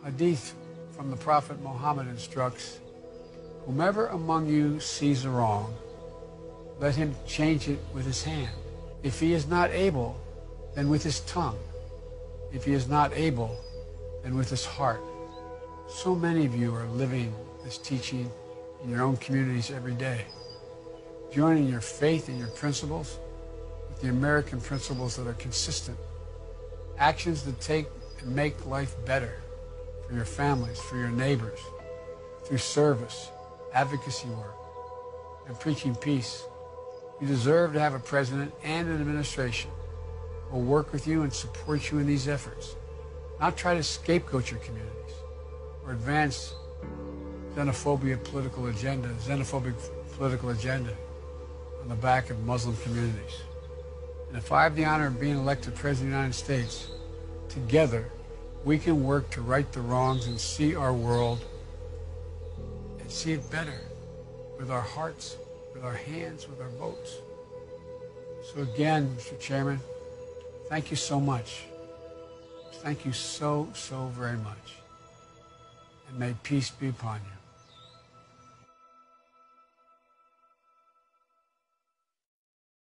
Hadith from the Prophet Muhammad instructs, whomever among you sees a wrong, let him change it with his hand. If he is not able, then with his tongue. If he is not able, then with his heart. So many of you are living this teaching in your own communities every day, joining your faith and your principles with the American principles that are consistent, actions that take and make life better for your families, for your neighbors, through service, advocacy work, and preaching peace. You deserve to have a president and an administration who will work with you and support you in these efforts, not try to scapegoat your communities or advance xenophobic political agenda on the back of Muslim communities. And if I have the honor of being elected President of the United States, together we can work to right the wrongs and see our world and see it better with our hearts, with our hands, with our votes. So again, Mr. Chairman, thank you so much. Thank you so, so very much. And may peace be upon you.